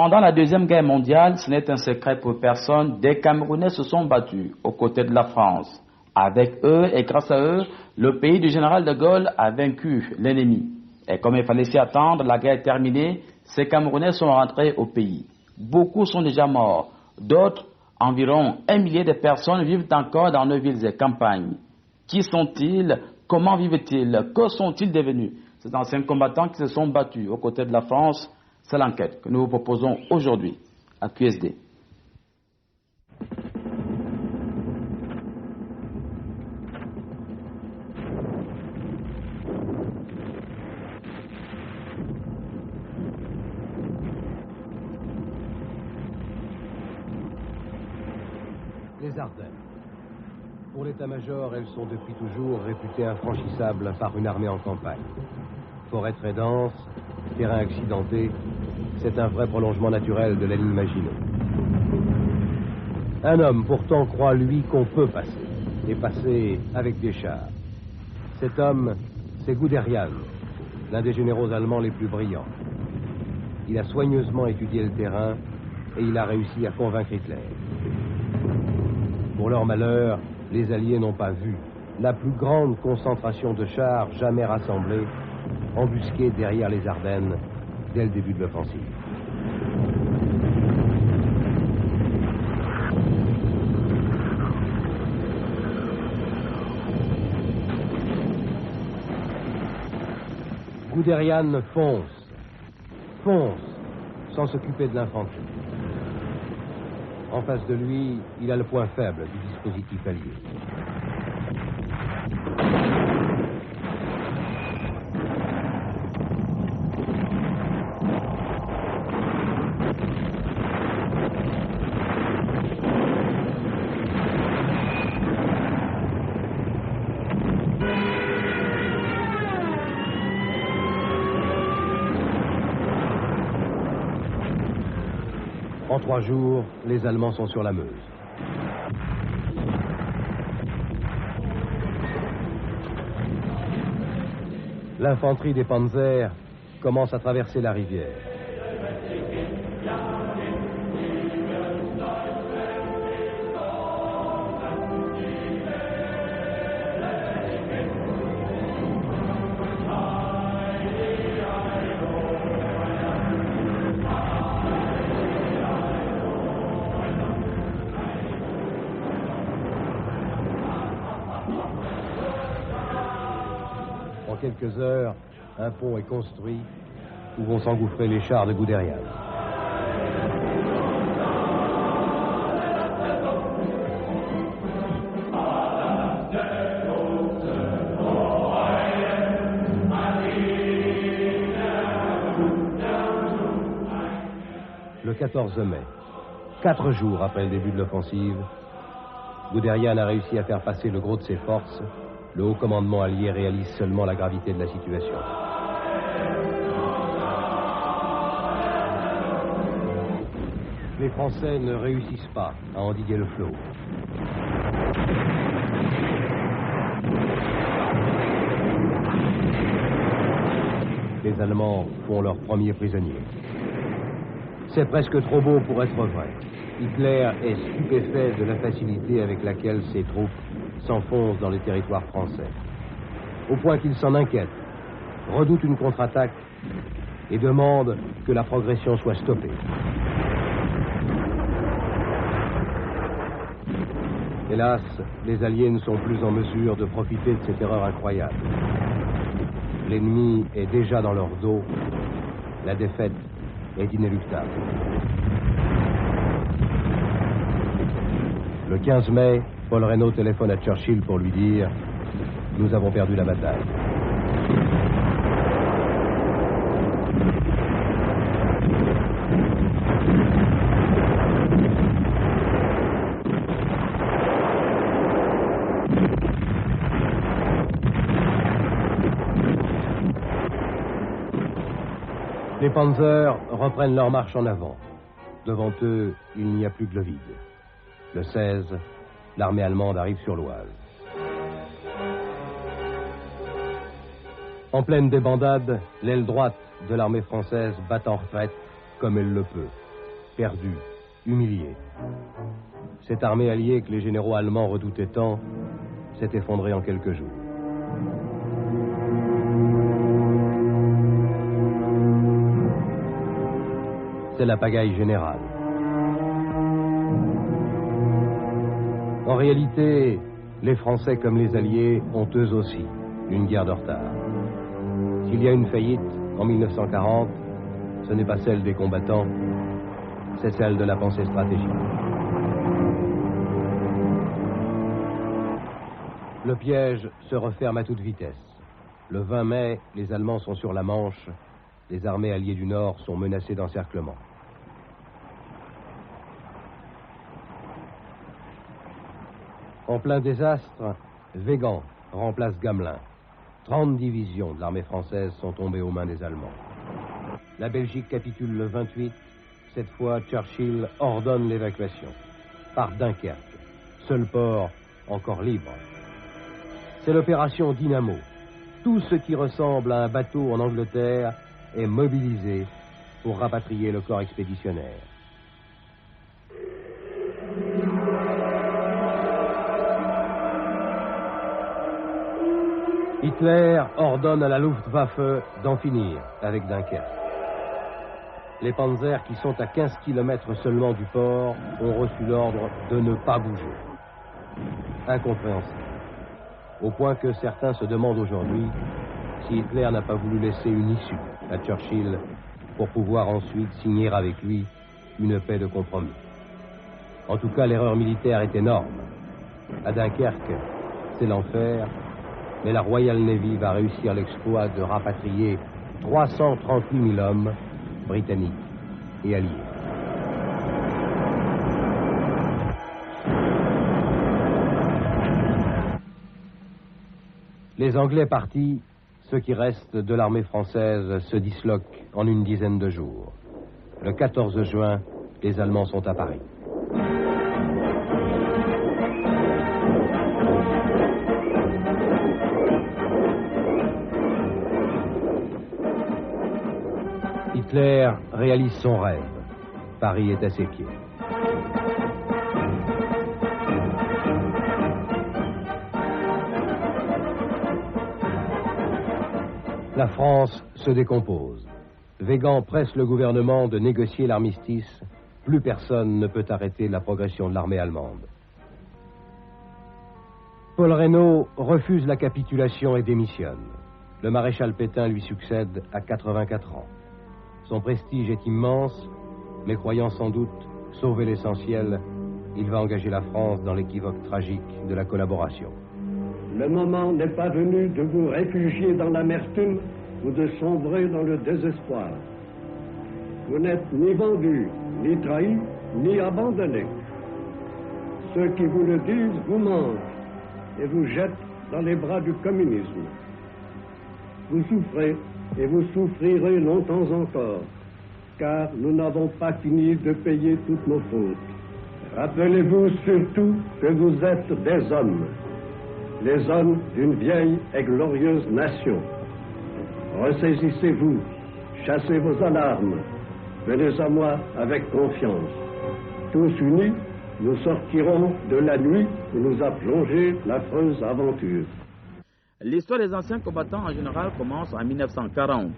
Pendant la Deuxième Guerre mondiale, ce n'est un secret pour personne, des Camerounais se sont battus aux côtés de la France. Avec eux et grâce à eux, le pays du général de Gaulle a vaincu l'ennemi. Et comme il fallait s'y attendre, la guerre est terminée, ces Camerounais sont rentrés au pays. Beaucoup sont déjà morts, d'autres, environ 1 millier de personnes vivent encore dans nos villes et campagnes. Qui sont-ils? Comment vivent-ils? Que sont-ils devenus? Ces anciens combattants qui se sont battus aux côtés de la France, c'est l'enquête que nous vous proposons aujourd'hui à QSD. Les Ardennes. Pour l'état-major, elles sont depuis toujours réputées infranchissables par une armée en campagne. Forêt très dense, terrain accidenté, c'est un vrai prolongement naturel de la ligne Maginot. Un homme pourtant croit, lui, qu'on peut passer, et passer avec des chars. Cet homme, c'est Guderian, l'un des généraux allemands les plus brillants. Il a soigneusement étudié le terrain et il a réussi à convaincre Hitler. Pour leur malheur, les Alliés n'ont pas vu la plus grande concentration de chars jamais rassemblés, embusqués derrière les Ardennes dès le début de l'offensive. Guderian fonce, sans s'occuper de l'infanterie. En face de lui, il a le point faible du dispositif allié. En 3 jours, les Allemands sont sur la Meuse. L'infanterie des Panzers commence à traverser la rivière. En quelques heures, un pont est construit où vont s'engouffrer les chars de Guderian. Le 14 mai, 4 jours après le début de l'offensive, Guderian a réussi à faire passer le gros de ses forces. Le haut commandement allié réalise seulement la gravité de la situation. Les Français ne réussissent pas à endiguer le flot. Les Allemands font leur premier prisonnier. C'est presque trop beau pour être vrai. Hitler est stupéfait de la facilité avec laquelle ses troupes s'enfoncent dans les territoires français, au point qu'il s'en inquiète, redoute une contre-attaque et demande que la progression soit stoppée. Hélas, les Alliés ne sont plus en mesure de profiter de cette erreur incroyable. L'ennemi est déjà dans leur dos, la défaite est inéluctable. Le 15 mai, Paul Reynaud téléphone à Churchill pour lui dire « Nous avons perdu la bataille ». Les Panzers reprennent leur marche en avant. Devant eux, il n'y a plus que le vide. Le 16, l'armée allemande arrive sur l'Oise. En pleine débandade, l'aile droite de l'armée française bat en retraite comme elle le peut, perdue, humiliée. Cette armée alliée que les généraux allemands redoutaient tant s'est effondrée en quelques jours. C'est la pagaille générale. En réalité, les Français comme les Alliés ont eux aussi une guerre de retard. S'il y a une faillite en 1940, ce n'est pas celle des combattants, c'est celle de la pensée stratégique. Le piège se referme à toute vitesse. Le 20 mai, les Allemands sont sur la Manche. Les armées alliées du Nord sont menacées d'encerclement. En plein désastre, Weygand remplace Gamelin. 30 divisions de l'armée française sont tombées aux mains des Allemands. La Belgique capitule le 28. Cette fois, Churchill ordonne l'évacuation. Par Dunkerque, seul port encore libre. C'est l'opération Dynamo. Tout ce qui ressemble à un bateau en Angleterre est mobilisé pour rapatrier le corps expéditionnaire. Hitler ordonne à la Luftwaffe d'en finir avec Dunkerque. Les panzers qui sont à 15 km seulement du port ont reçu l'ordre de ne pas bouger. Incompréhensible. Au point que certains se demandent aujourd'hui si Hitler n'a pas voulu laisser une issue à Churchill pour pouvoir ensuite signer avec lui une paix de compromis. En tout cas, l'erreur militaire est énorme. À Dunkerque, c'est l'enfer, mais la Royal Navy va réussir l'exploit de rapatrier 338 000 hommes britanniques et alliés. Les Anglais partis, ceux qui restent de l'armée française se disloquent en une dizaine de jours. Le 14 juin, les Allemands sont à Paris. Hitler réalise son rêve. Paris est à ses pieds. La France se décompose. Weygand presse le gouvernement de négocier l'armistice. Plus personne ne peut arrêter la progression de l'armée allemande. Paul Reynaud refuse la capitulation et démissionne. Le maréchal Pétain lui succède à 84 ans. Son prestige est immense, mais croyant sans doute sauver l'essentiel, il va engager la France dans l'équivoque tragique de la collaboration. Le moment n'est pas venu de vous réfugier dans l'amertume ou de sombrer dans le désespoir. Vous n'êtes ni vendus, ni trahis, ni abandonnés. Ceux qui vous le disent vous mentent et vous jettent dans les bras du communisme. Vous souffrez et vous souffrirez longtemps encore, car nous n'avons pas fini de payer toutes nos fautes. Rappelez-vous surtout que vous êtes des hommes, les hommes d'une vieille et glorieuse nation. Ressaisissez-vous, chassez vos alarmes, venez à moi avec confiance. Tous unis, nous sortirons de la nuit où nous a plongé l'affreuse aventure. L'histoire des anciens combattants en général commence en 1940.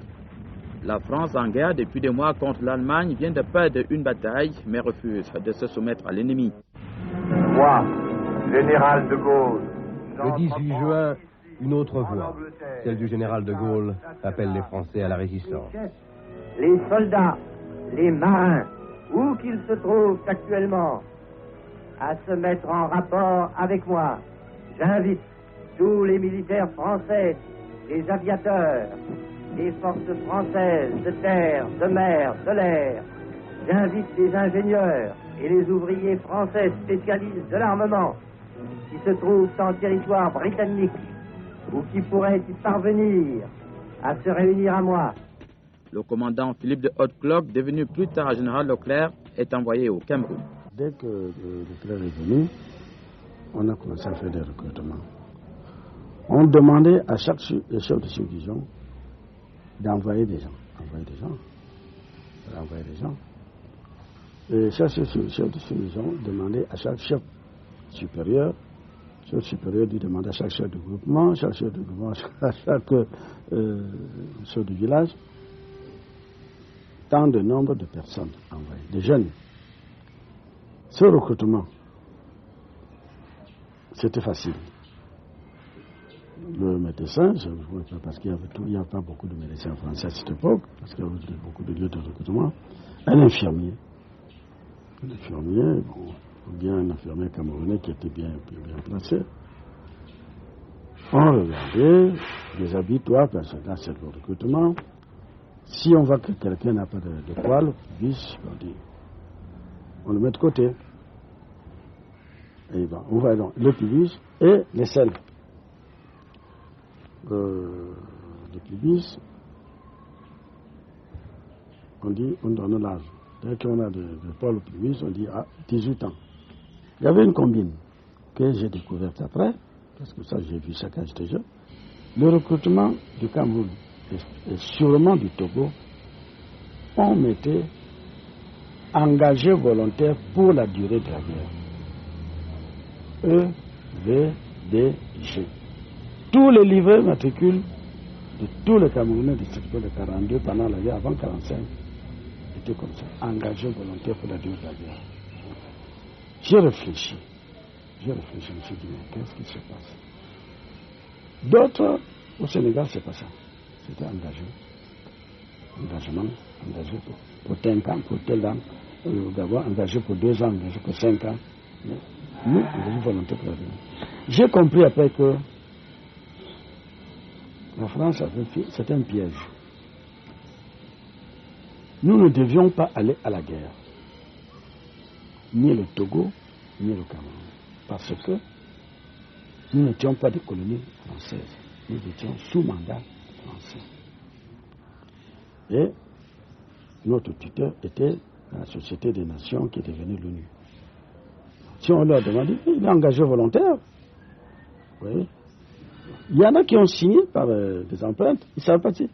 La France, en guerre depuis des mois contre l'Allemagne, vient de perdre une bataille, mais refuse de se soumettre à l'ennemi. Moi, général de Gaulle. Le 18 juin, une autre voix, celle du général de Gaulle, appelle les Français à la résistance. Les soldats, les marins, où qu'ils se trouvent actuellement, à se mettre en rapport avec moi. J'invite tous les militaires français, les aviateurs, les forces françaises de terre, de mer, de l'air. J'invite les ingénieurs et les ouvriers français spécialistes de l'armement qui se trouvent en territoire britannique ou qui pourraient y parvenir à se réunir à moi. Le commandant Philippe de Hautecloque, devenu plus tard général Leclerc, est envoyé au Cameroun. Dès que Leclerc est venu, on a commencé à faire des recrutements. On demandait à chaque chef de subdivision d'envoyer des gens. chaque chef de subdivision demandait à chaque chef supérieur lui demandait à chaque chef de groupement, chaque chef de groupement, à chaque chef de village, tant de nombre de personnes envoyées, des jeunes. Ce recrutement, c'était facile. Le médecin, parce qu'il n'y avait pas beaucoup de médecins français à cette époque, parce qu'il y avait beaucoup de lieux de recrutement, un infirmier, ou bien un infirmier camerounais qui était bien placé. On regardait, déshabille-toi, parce que là c'est le recrutement. Si on voit que quelqu'un n'a pas de poil, on le met de côté. Et on va donc le pubis et les selles. Le pubis, on donne l'âge. Dès qu'on a de poil au pubis, on dit 18 ans. Il y avait une combine que j'ai découverte après, parce que ça j'ai vu ça quand j'étais jeune. Le recrutement du Cameroun et sûrement du Togo, on mettait engagés volontaires pour la durée de la guerre. EVDG. Tous les livrets matricules de tous les Camerounais de cette époque de 42 pendant la guerre, avant 1945, étaient comme ça, engagés volontaires pour la durée de la guerre. J'ai réfléchi, je me suis dit, mais qu'est-ce qui se passe? D'autres, au Sénégal, c'est pas ça. C'était engagé. Engagé pour tel an, d'abord engagé pour 2 ans, engagé pour 5 ans. Mais nous, engagé volontaire pour la durée. J'ai compris après que la France avait fait, c'était un piège. Nous ne devions pas aller à la guerre. Ni le Togo, ni le Cameroun. Parce que nous n'étions pas des colonies françaises. Nous étions sous mandat français. Et notre tuteur était la Société des Nations qui est devenue l'ONU. Si on leur demandait, il est engagé volontaire. Oui. Il y en a qui ont signé par des empreintes. Ils ne savent pas si.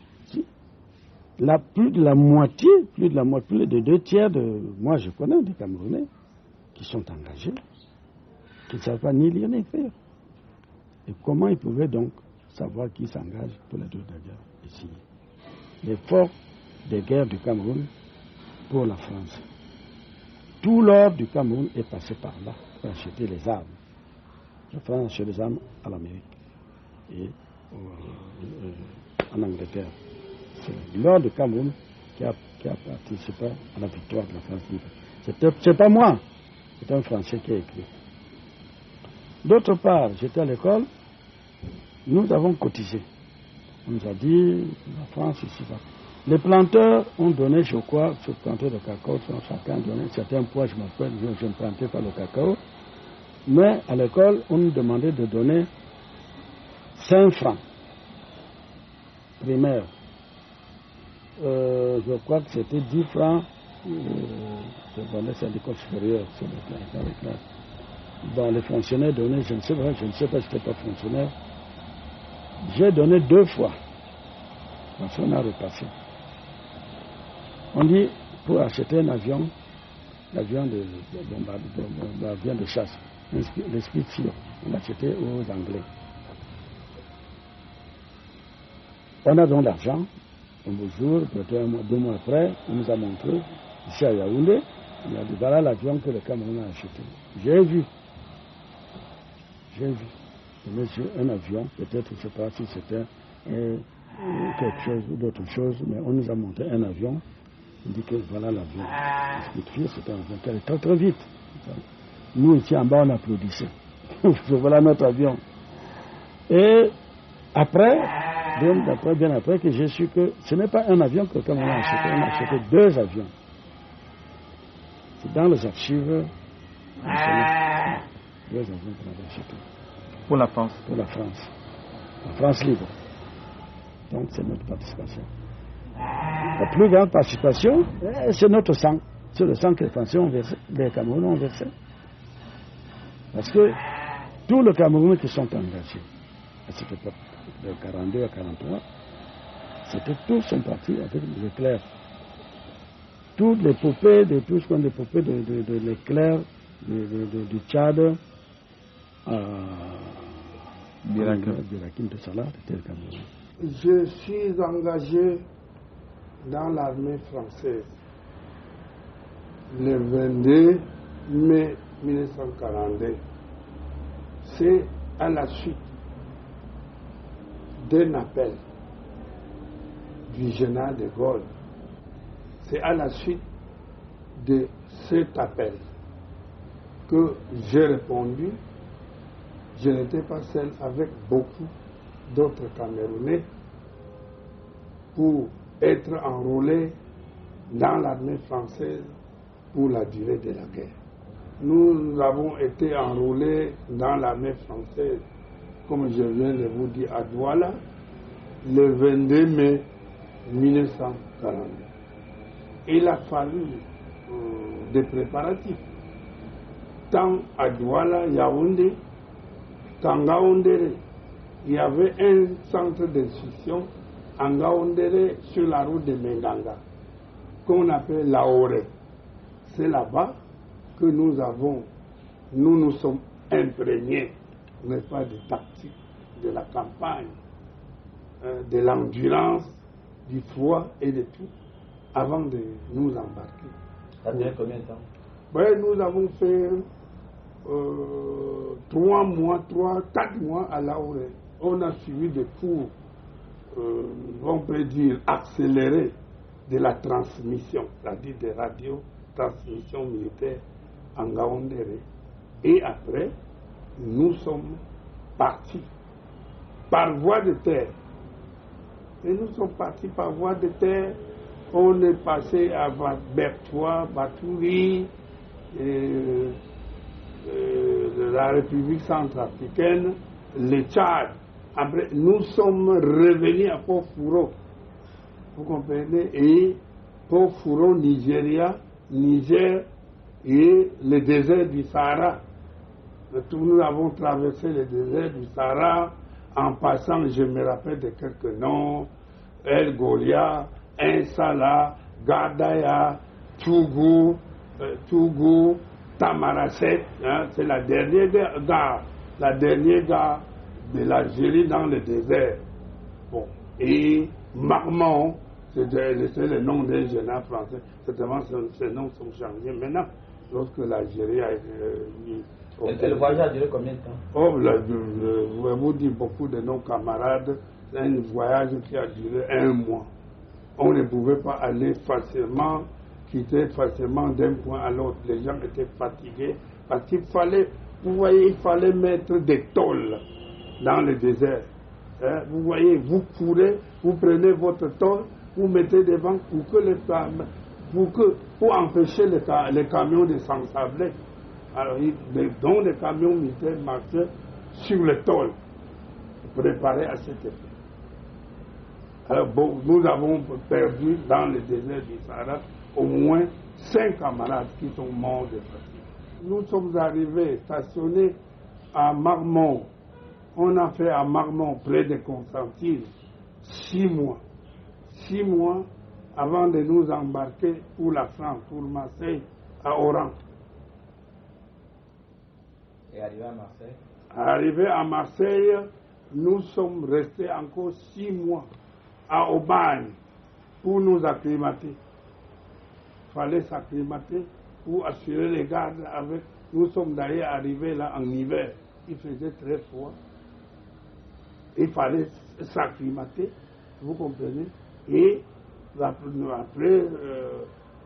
Plus de la moitié, plus de 2 tiers de. Moi, je connais des Camerounais qui sont engagés, qui ne savent pas ni lire ni écrire. Et comment ils pouvaient donc savoir qui s'engage pour la durée de la guerre et signer? L'effort des guerres du Cameroun pour la France. Tout l'or du Cameroun est passé par là pour acheter les armes. La France a acheté les armes à l'Amérique et en Angleterre. C'est l'or du Cameroun qui a participé à la victoire de la France libre. C'est pas moi, c'est un Français qui a écrit. D'autre part, j'étais à l'école, nous avons cotisé. On nous a dit, la France ici, ça. Les planteurs ont donné, je crois, sur le planteur de cacao, chacun donnait un certain poids, je m'appelle, je ne plantais pas le cacao. Mais à l'école, on nous demandait de donner 5 francs primaire. Je crois que c'était 10 francs, je donnais ça à l'école supérieure. Dans les fonctionnaires donnaient, je ne sais pas si c'était pas fonctionnaire. J'ai donné 2 fois. Parce qu'on a repassé. On dit, pour acheter un avion, l'avion de chasse, l'esprit de tir, on l'a acheté aux Anglais. On a donc l'argent, un beau jour, peut-être 2 mois après, on nous a montré, ici à Yaoundé, on a dit, voilà l'avion que le Cameroun a acheté. J'ai vu. Un avion, peut-être, je ne sais pas si c'était quelque chose ou d'autre chose, mais on nous a monté un avion. On dit que voilà l'avion. C'était un avion qui allait très très vite. Nous ici en bas on applaudissait. Voilà notre avion. Et après, bien après que j'ai su que ce n'est pas un avion que comme on a acheté 2 avions. C'est dans les archives. 2 avions qu'on avait achetés. Pour la France. Pour la France. La France libre. Donc c'est notre participation. La plus grande participation, c'est notre sang. C'est le sang que les Français ont versé, les Camerounais ont versé. Parce que tous les Camerounais qui sont engagés à cette époque, de 42 à 43, tous sont partis avec le clerc. toutes les poupées, de tout ce qu'on des poupées de l'éclair, du Tchad, Birakim de Salah, c'était le Cameroun. Je suis engagé dans l'armée française le 22 mai 1942. C'est à la suite d'un appel du général de Gaulle. C'est à la suite de cet appel que j'ai répondu. Je n'étais pas seul, avec beaucoup d'autres Camerounais, pour être enrôlés dans l'armée française pour la durée de la guerre. Nous avons été enrôlés dans l'armée française, comme je viens de vous dire, à Douala, le 22 mai 1942. Il a fallu des préparatifs, tant à Douala, Yaoundé, qu'à Ngaoundéré. Il y avait un centre d'instruction à Ngaoundéré sur la route de Menganga, qu'on appelle Laoré. C'est là-bas que nous nous sommes imprégnés, n'est-ce pas, des tactiques de la campagne, de l'endurance, du froid et de tout, avant de nous embarquer. Ça a duré combien de temps? Nous avons fait 4 mois à Laoré. On a suivi des cours, on peut dire accélérés, de la transmission, c'est-à-dire des radios, transmission militaire en Ngaoundéré. Et après, nous sommes partis par voie de terre. Et nous sommes partis par voie de terre. On est passé à Bertois, Batouri, la République centrafricaine, le Tchad. Après, nous sommes revenus à Port-Fouro, vous comprenez, et Port-Fouro, Nigeria, Niger et le désert du Sahara. Nous avons traversé le désert du Sahara en passant, je me rappelle de quelques noms, El Goria, Insala, Gardaya, Tougou, Tamaracet, c'est la dernière gare de l'Algérie dans le désert. Bon. Et Marmont, c'est le nom d'un général français. Certainement, ces noms sont changés maintenant, lorsque l'Algérie a été mise. Et le voyage a duré combien de temps? Je vais vous dire beaucoup de nos camarades. C'est un voyage qui a duré 1 mois. On ne pouvait pas aller facilement, quitter facilement d'un point à l'autre. Les gens étaient fatigués parce qu'il fallait, vous voyez, il fallait mettre des tôles dans le désert. Vous voyez, vous courez, vous prenez votre tôle, vous mettez devant pour empêcher les camions de s'ensabler. Alors, donc les camions militaires marchaient sur le tôle, préparés à cet effet. Alors, bon, nous avons perdu dans le désert du Sahara au moins 5 camarades qui sont morts de fatigue. Nous sommes arrivés, stationnés à Marmont. On a fait à Marmont, près de Constantine, 6 mois. 6 mois avant de nous embarquer pour la France, pour Marseille, à Oran. Et arrivé à Marseille? Arrivé à Marseille, nous sommes restés encore 6 mois à Aubagne pour nous acclimater. Il fallait s'acclimater pour assurer les gardes avec. Nous sommes d'ailleurs arrivés là en hiver. Il faisait très froid. Il fallait s'acclimater, vous comprenez. Et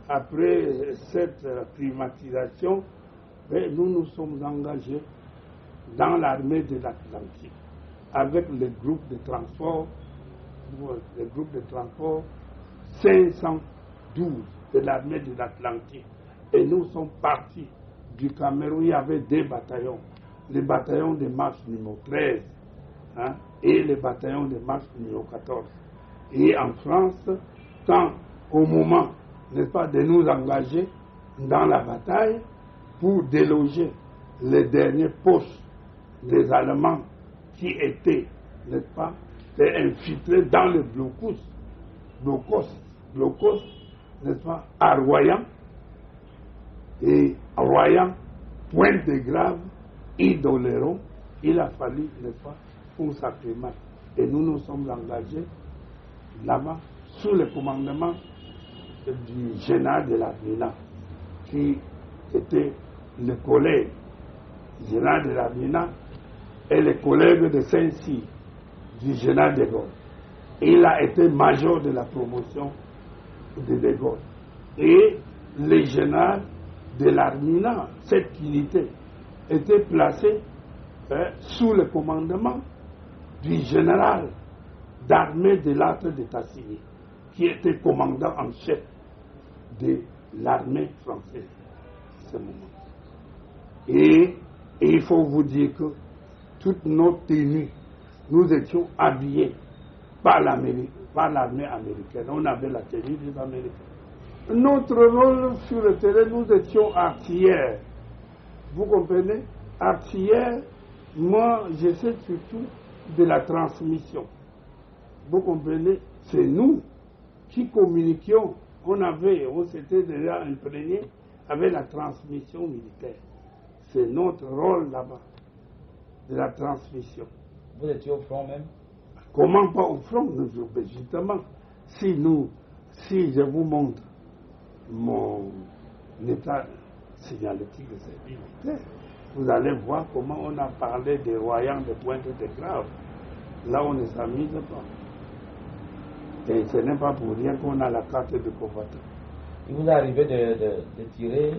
après cette climatisation, nous nous sommes engagés dans l'armée de l'Atlantique avec le groupe de transport 512 de l'armée de l'Atlantique. Et nous sommes partis du Cameroun. Il y avait 2 bataillons. Le bataillon de marche numéro 13 et le bataillon de marche numéro 14. Et en France, quand au moment, n'est-ce pas, de nous engager dans la bataille pour déloger les derniers postes des Allemands qui étaient, n'est-ce pas, infiltrés dans le blocus, n'est-ce pas, à Royan, et à Royan, Pointe-de-Grave, Idolero, il a fallu, n'est-ce pas, pour s'acclimater. Et nous nous sommes engagés là-bas sous le commandement du général de la Mina, qui était le collègue général de la Mina et le collègue de Saint-Cyr du général de Gaulle. Il a été major de la promotion de De Gaulle. Et le général de l'Armina, cette unité, était placé sous le commandement du général d'armée de l'Artre de Tassigny, qui était commandant en chef de l'armée française à ce moment. Et il faut vous dire que toutes nos tenues, nous étions habillés par l'armée américaine. On avait la tenue des Américains. Notre rôle sur le terrain, nous étions artilleurs. Vous comprenez? Artilleurs, moi, je sais surtout de la transmission. Vous comprenez? C'est nous qui communiquions. On s'était déjà imprégné avec la transmission militaire. C'est notre rôle là-bas, de la transmission. Vous étiez au front même? Comment pas au front? Justement, si je vous montre mon état signalétique de service militaire, vous allez voir comment on a parlé des Royans de Pointe-de-Grave. Là, on ne s'amuse pas. Et ce n'est pas pour rien qu'on a la carte de combattant. Il vous est arrivé de tirer?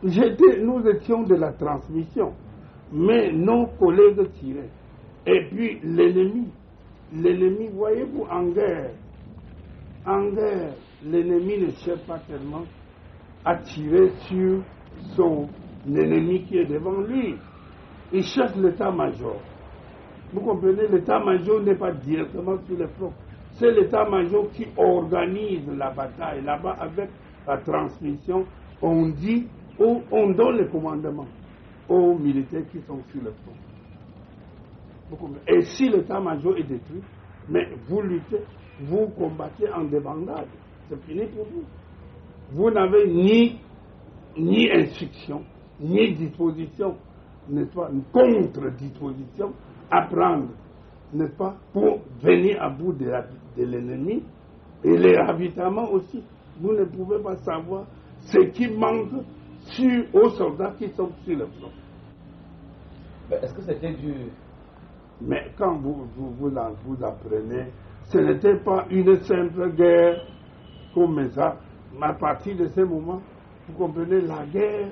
Nous étions de la transmission, mais nos collègues tiraient. Et puis l'ennemi, voyez-vous, en guerre, l'ennemi ne cherche pas tellement à tirer sur son ennemi qui est devant lui. Il cherche l'état-major. Vous comprenez, l'état-major n'est pas directement sur le front. C'est l'état-major qui organise la bataille. Là-bas, avec la transmission, on donne le commandement aux militaires qui sont sur le front. Et si l'état-major est détruit, mais vous luttez, vous combattez en débandade. C'est fini pour vous. Vous n'avez ni instruction, ni disposition, n'est-ce pas, une contre-disposition à prendre, n'est-ce pas, pour venir à bout de l'ennemi. Et les ravitaillements aussi. Vous ne pouvez pas savoir ce qui manque aux soldats qui sont sur le front. Est-ce que c'était du... Mais quand vous apprenez, ce n'était pas une simple guerre comme ça. Mais à partir de ce moment, vous comprenez, la guerre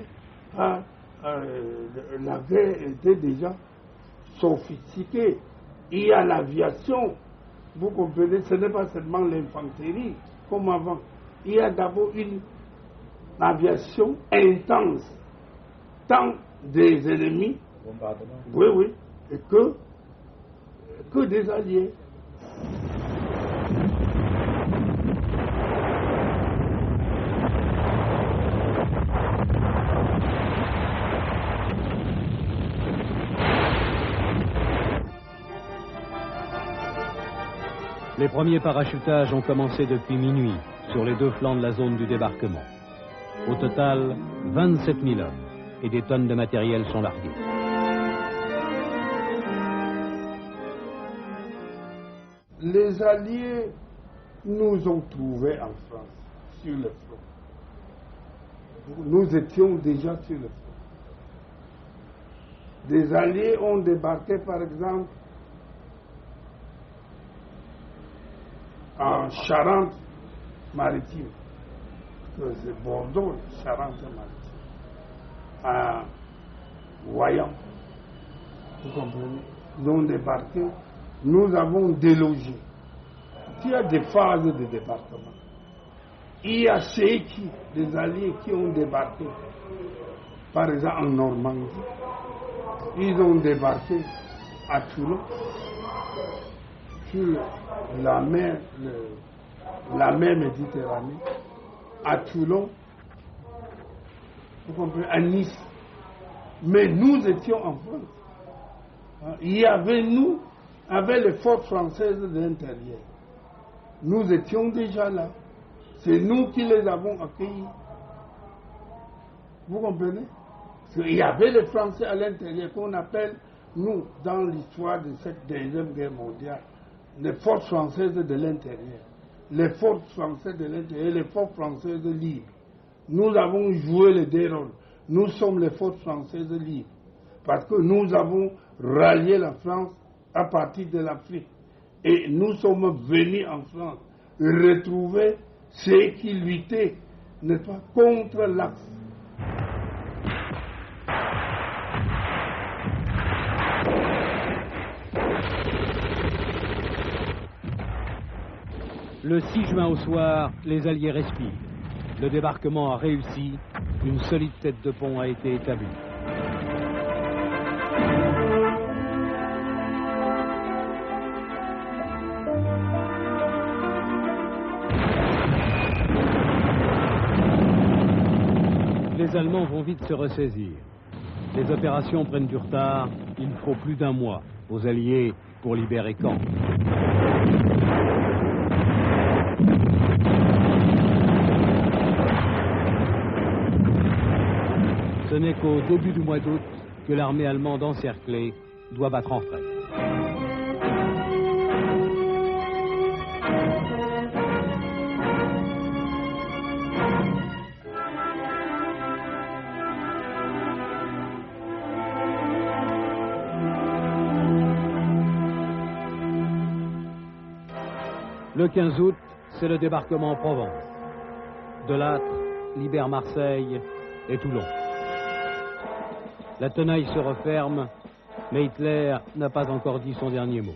était déjà sophistiquée. Il y a l'aviation. Vous comprenez, ce n'est pas seulement l'infanterie comme avant. Il y a d'abord une aviation intense, tant des ennemis, oui, et que des alliés. Les premiers parachutages ont commencé depuis minuit sur les deux flancs de la zone du débarquement. Au total, 27 000 hommes et des tonnes de matériel sont larguées. Les Alliés nous ont trouvés en France, sur le front. Nous étions déjà sur le front. Des Alliés ont débarqué, par exemple, en Charente-Maritime. C'est Bordeaux, Charente-Maritime. À Royan. Vous comprenez? Ils ont débarqué. Nous avons délogé. Il y a des phases de débarquement. Il y a des alliés qui ont débarqué, par exemple en Normandie. Ils ont débarqué à Toulon, sur la mer Méditerranée, à Toulon, vous comprenez, à Nice. Mais nous étions en France. Il y avait avec les forces françaises de l'intérieur. Nous étions déjà là. C'est nous qui les avons accueillis. Vous comprenez? Parce qu'il y avait les Français à l'intérieur qu'on appelle, nous, dans l'histoire de cette deuxième guerre mondiale, les forces françaises de l'intérieur. Les forces françaises de l'intérieur, les forces françaises libres. Nous avons joué les deux rôles. Nous sommes les forces françaises libres. Parce que nous avons rallié la France à partir de l'Afrique. Et nous sommes venus en France retrouver ceux qui luttaient, n'est-ce pas, contre l'Axe. Le 6 juin au soir, les Alliés respirent. Le débarquement a réussi. Une solide tête de pont a été établie. Les Allemands vont vite se ressaisir. Les opérations prennent du retard. Il faut plus d'un mois aux Alliés pour libérer Caen. Ce n'est qu'au début du mois d'août que l'armée allemande encerclée doit battre en retraite. Le 15 août, c'est le débarquement en Provence. Delattre libère Marseille et Toulon. La tenaille se referme, mais Hitler n'a pas encore dit son dernier mot.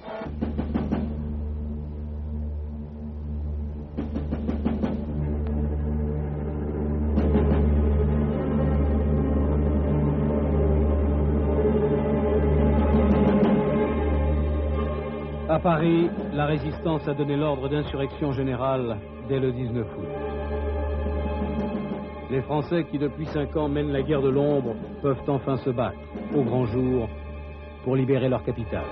À Paris, la résistance a donné l'ordre d'insurrection générale dès le 19 août. Les Français qui depuis 5 ans mènent la guerre de l'ombre peuvent enfin se battre, au grand jour, pour libérer leur capitale.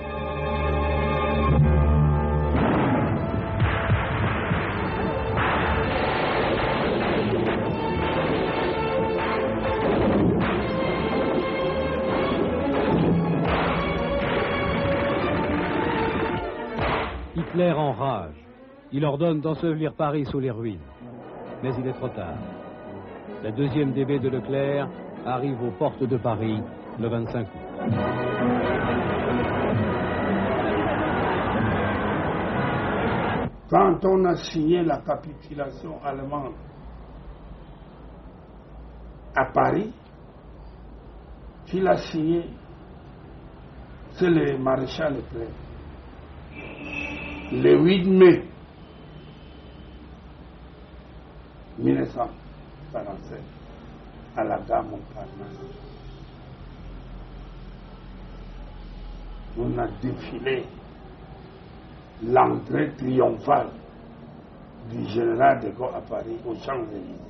Hitler enrage. Il ordonne d'ensevelir Paris sous les ruines. Mais il est trop tard. La deuxième DB de Leclerc arrive aux portes de Paris le 25 août. Quand on a signé la capitulation allemande à Paris, qui l'a signé, c'est le maréchal Leclerc. Le 8 mai 1947, à la gare Montparnasse, on a défilé l'entrée triomphale du général de Gaulle à Paris, aux Champs-Élysées.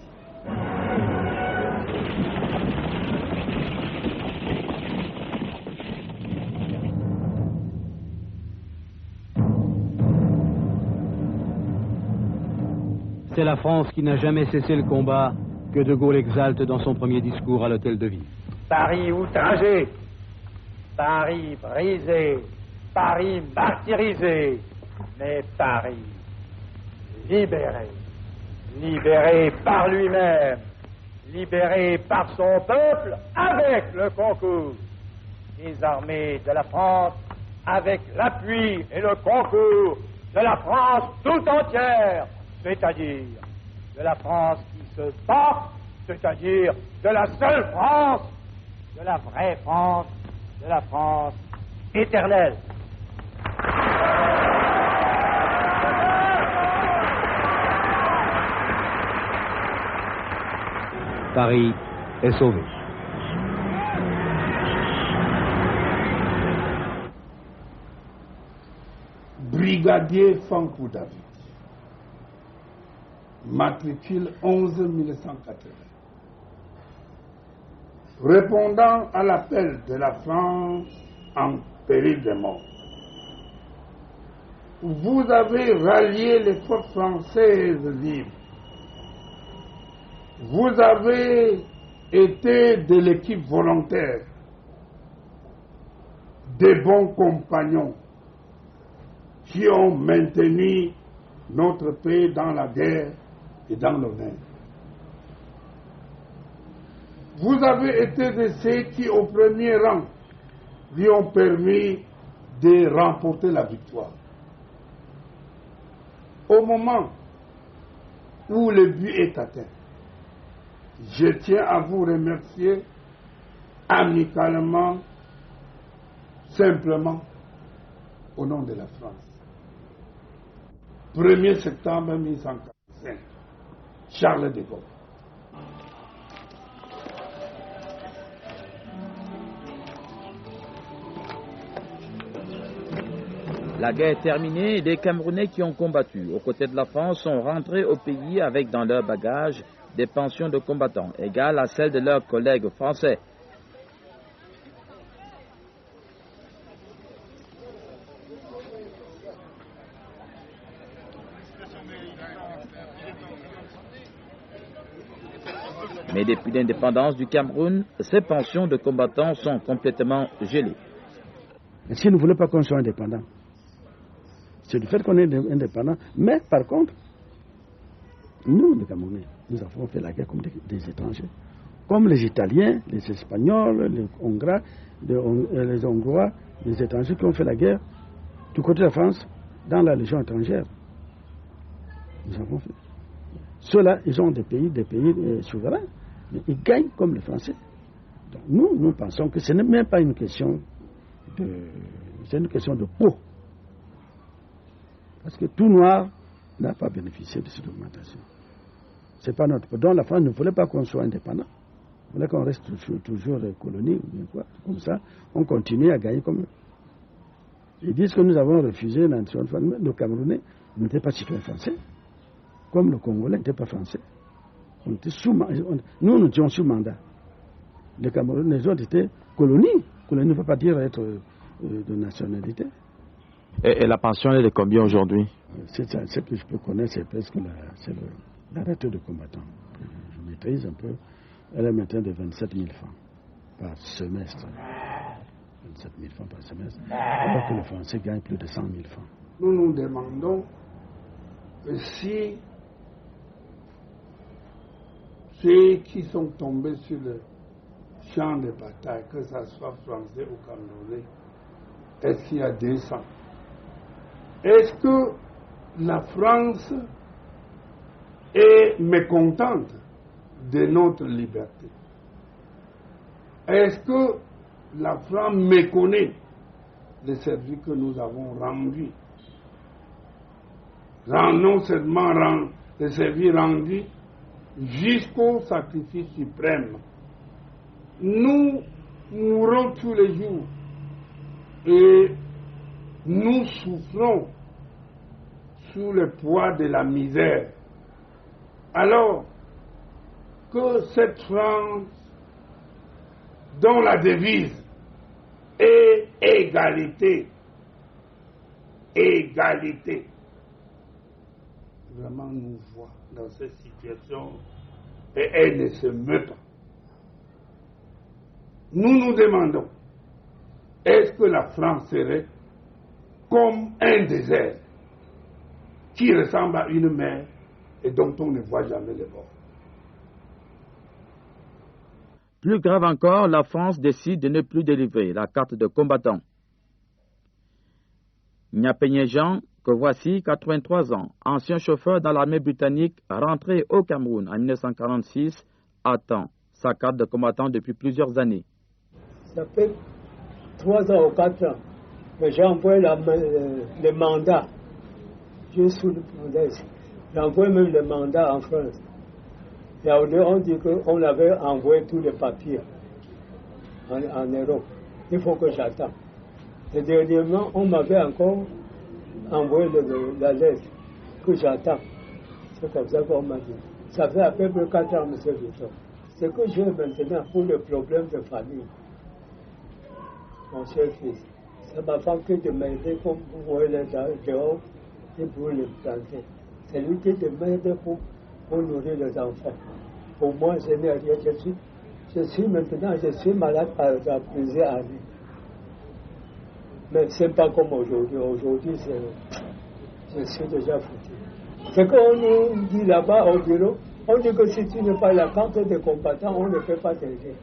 C'est la France qui n'a jamais cessé le combat que De Gaulle exalte dans son premier discours à l'Hôtel de Ville. Paris outragé, Paris brisé, Paris martyrisé, mais Paris libéré. Libéré par lui-même, libéré par son peuple avec le concours des armées de la France, avec l'appui et le concours de la France tout entière, c'est-à-dire de la France qui se bat, c'est-à-dire de la seule France, de la vraie France, de la France éternelle. Paris est sauvé. Brigadier Fankou David, matricule 11 1980. Répondant à l'appel de la France en péril de mort, vous avez rallié les forces françaises libres Vous avez été de l'équipe volontaire, des bons compagnons qui ont maintenu notre pays dans la guerre et dans l'honneur. Vous avez été de ceux qui, au premier rang, lui ont permis de remporter la victoire. Au moment où le but est atteint, je tiens à vous remercier amicalement, simplement, au nom de la France. 1er septembre 1945, Charles de Gaulle. La guerre est terminée et les Camerounais qui ont combattu aux côtés de la France sont rentrés au pays avec dans leur bagage des pensions de combattants égales à celles de leurs collègues français. Mais depuis l'indépendance du Cameroun, ces pensions de combattants sont complètement gelées. Et si nous ne voulons pas qu'on soit indépendant, c'est du fait qu'on est indépendant. Mais par contre, nous, les Camerounais, nous avons fait la guerre comme des étrangers. Comme les Italiens, les Espagnols, les Hongrois, les étrangers qui ont fait la guerre du côté de la France dans la Légion étrangère. Nous avons fait. Ceux-là, ils ont des pays souverains, mais ils gagnent comme les Français. Donc nous pensons que ce n'est même pas une question c'est une question de peau. Parce que tout noir n'a pas bénéficié de cette augmentation. C'est pas notre peau. Donc la France ne voulait pas qu'on soit indépendant. Elle voulait qu'on reste toujours colonie ou bien quoi. Comme ça, on continue à gagner comme eux. Ils disent que nous avons refusé la nation française. Le Camerounais n'était pas citoyen français. Comme le Congolais n'était pas français. On était nous étions sous mandat. Les Camerounais, les autres étaient colonies. Colonie ne peut pas dire être de nationalité. Et la pension est de combien aujourd'hui? Ce que je peux connaître, c'est presque la retraite de combattant. Je maîtrise un peu. Elle est maintenant de 27 000 francs par semestre. 27 000 francs par semestre. Alors que les Français gagnent plus de 100 000 francs. Nous nous demandons si ceux qui sont tombés sur le champ de bataille, que ce soit français ou camerounais, est-ce qu'il y a 200? Est-ce que la France est mécontente de notre liberté? Est-ce que la France méconnaît les services que nous avons rendus? Non seulement les services rendus jusqu'au sacrifice suprême. Nous mourons tous les jours et nous souffrons sous le poids de la misère. Alors que cette France, dont la devise est égalité, vraiment nous voit dans cette situation et elle ne se meut pas. Nous nous demandons, est-ce que la France serait comme un désert qui ressemble à une mer et dont on ne voit jamais les bords? Plus grave encore, la France décide de ne plus délivrer la carte de combattant. Nyapenye Jean, que voici, 83 ans, ancien chauffeur dans l'armée britannique, rentré au Cameroun en 1946, attend sa carte de combattant depuis plusieurs années. Ça fait 3 ans ou 4 ans que j'ai envoyé le mandat. Je suis sous le mandat. J'ai envoyé même le mandat en France. Et on dit qu'on avait envoyé tous les papiers en Europe. Il faut que j'attende. Et dernièrement, on m'avait encore envoyé la lettre que j'attends. C'est comme ça qu'on m'a dit. Ça fait à peu près 4 ans, M. Victor. Ce que j'ai maintenant pour le problème de famille, mon cher fils, c'est ma femme qui de m'aider pour pouvoir les dehors et pour les planter. C'est lui qui de m'aider pour nourrir les enfants. Pour moi, je n'ai rien. Je suis malade par plusieurs années. Mais ce n'est pas comme aujourd'hui. Aujourd'hui, je suis déjà foutu. Ce qu'on nous dit là-bas au bureau, on dit que si tu n'as pas la carte de combattant, on ne peut pas t'aider.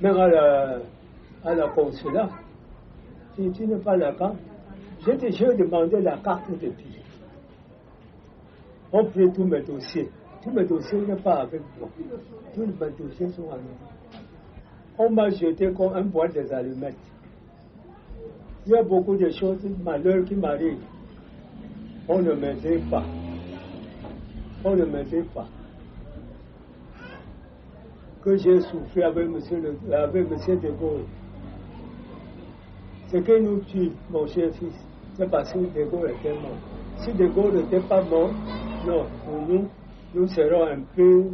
Même à la consulat, si tu n'as pas la carte, j'ai déjà demandé la carte de pied. On fait tous mes dossiers. Tous mes dossiers ne sont pas avec moi. Tous mes dossiers sont avec moi. On m'a jeté comme un boîte des allumettes. Il y a beaucoup de choses, malheurs qui m'arrivent. On ne m'aidait pas. On ne m'aidait pas. Que j'ai souffert avec M. De Gaulle. Ce qui nous tue, mon cher fils, c'est parce que De Gaulle était mort. Si De Gaulle n'était pas mort, non, pour nous serons un peu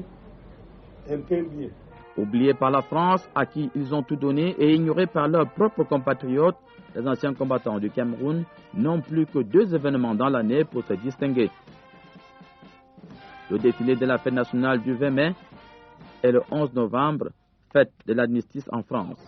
mieux. Oubliés par la France, à qui ils ont tout donné, et ignorés par leurs propres compatriotes, les anciens combattants du Cameroun n'ont plus que 2 événements dans l'année pour se distinguer. Le défilé de la fête nationale du 20 mai et le 11 novembre, fête de l'armistice en France.